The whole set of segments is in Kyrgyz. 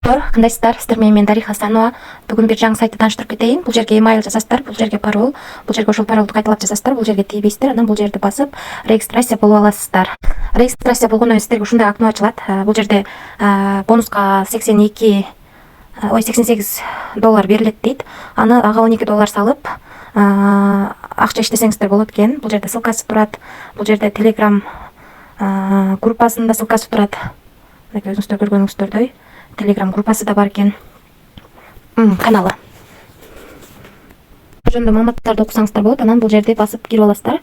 Кандайсыздар, сіздер мен Дариха Асанова. Бүгін бір жаңа сайтты таныштырып кетейін. Бұл жерге email жазасыздар, бұл жерге парол, бұл жерге ошол паролду кайталап жазасыздар, бұл жерге тийбейсиздер, анан бұл жерди басып регистрация болуп аласыздар. Регистрация болгондон кийин сиздерге ушундай окно ачылат. Бұл жерде бонуска $82 берилет дейт. Аны ага $12 салып, акча иштесеңиздер болот экен. Бұл жерде ссылкасы турат. Бұл жерде Telegram группасында ссылкасы турат. Өзүңүздөр көргөнүңүздөрдөй. Telegram группасы да бар экен. Каналы. Жөнүндө маалыматтарды окусаңыздар болот. Анан бул жерде басып кирип аласыздар.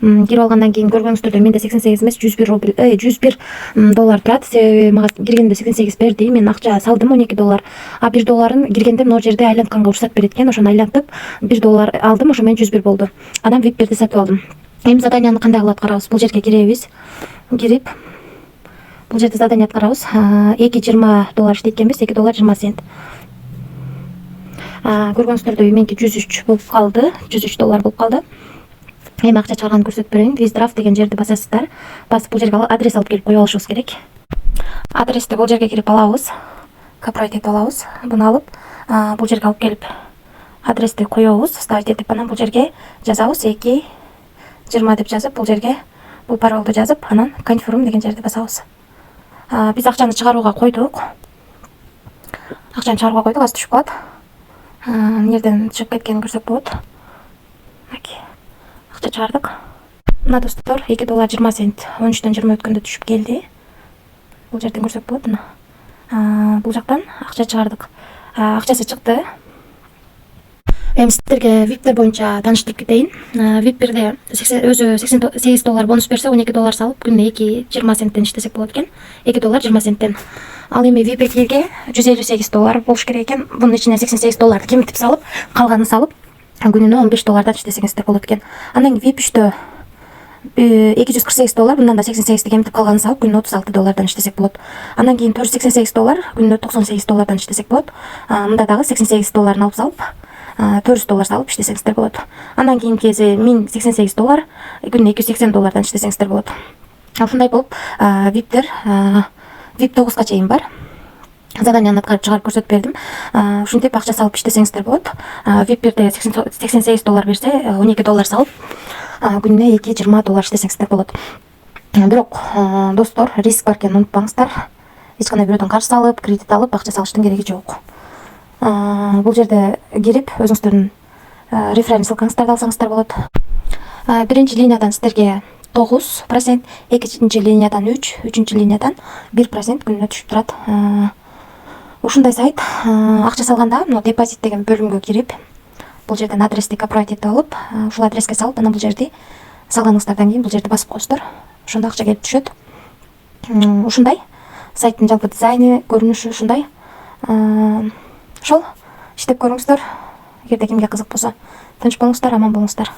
Кирип алгандан кийин көргөнүңүздөрдөй менде 88 эмес, $101 турат. Себеби мага киргенде 88 берди. Мен акча салдым $12. А $1 киргенде могу жерде айлантканга уруксат берет экен. Ошону айлантып $1 алдым. Ошо менен 101 болду. Анан VIP-берди сатып алдым. Эми заданияны кандай кылып аткарабыз? Бул жерге киребиз. Кирип бұл жерде задание аткарабыз. $2.20 иштейт экенбиз, $2.20. Көргөнүңүздөрдөй меники 103 болуп калды, $103 болуп калды. Эми акча чыгарганды көрсөтүп берейин. Withdraw деген жерди басасыздар. Басып бул жерге адрес алып келип коюп алышыбыз керек. Адрести бул жерге кирип алабыз. Копировать этип алабыз. Буну алып, бул жерге алып келип адрести коебуз, ставить этип, анан бул жерге жазабыз 2.20 деп жазып, бул жерге бул паролду жазып, анан confirm деген жерди басабыз. Биз акчаны чыгарууга койдук. Акчаны чыгарууга койдук, азыр түшүп калат. Нерден чыгып кеткенин көрсөк болот. Акча чыгардык. Мына достор, $2.20 13-төн 20 өткөндө түшүп келди. Бул жерден көрсөк болот. Бул жактан акча чыгардык. Акчасы чыкты. Эми сиздерге VIP-тер боюнча тааныштырып кетейин. VIP-берде өзү $88 бонус берсе, $12 салып, күндө 2.20 иштесек болот экен. $2.20. Ал эми VIP-ге $158 болуш керек экен. Бунун ичине $88 кемитип салып, калганын салып, күнүнө $15 иштесеңиздер болот экен. Анан VIP 3-тө $248, bundan da 88 кемитип калганын салып, күнүнө $36 иштесек болот. Анан кийин $488, күнүнө $98 иштесек болот. Мында дагы $88 алып салып, $400 салып иштесеңиздер болот. Андан кийинкиси $1088, күнүнө $280 иштесеңиздер болот. Ушундай болуп, VIP-тер VIP 9-га чейин бар. Заданияны аткарып чыгарып көрсөтүп бердим. Ушинтип акча салып иштесеңиздер болот. VIP-берде $88 берсе, $12 салып, күнүнө $2.20 иштесеңиздер болот. Бирок, достор, риск бар экенин унутпаңыздар. Эч кандай бирөөдөн карыз алып, кредит алып, акча салыштын кереги жок. Бул жерде кирип, өзүңүздөрдүн референс ссылкаңыздарды алсаңыздар болот. Биринчи линиядан сиздерге 9%, экинчи линиядан 3, үчүнчү линиядан 1% күнүнө түшүп турат. Ушундай сайт. Акча салганда, депозит деген бөлүмгө кирип, бул жерден адрести копировать этип алып, ушул адреске салып, анан бул жерди салганыңыздардан кийин бул жерди басып коесуздар. Ошондо акча келип түшөт. Ушундай сайттын жалпы дизайны, көрүнүшү ушундай. Ошол иштеп көрүңүздөр. Эгерде кимге кызык болсо, тынч болуңуздар, аман болуңуздар.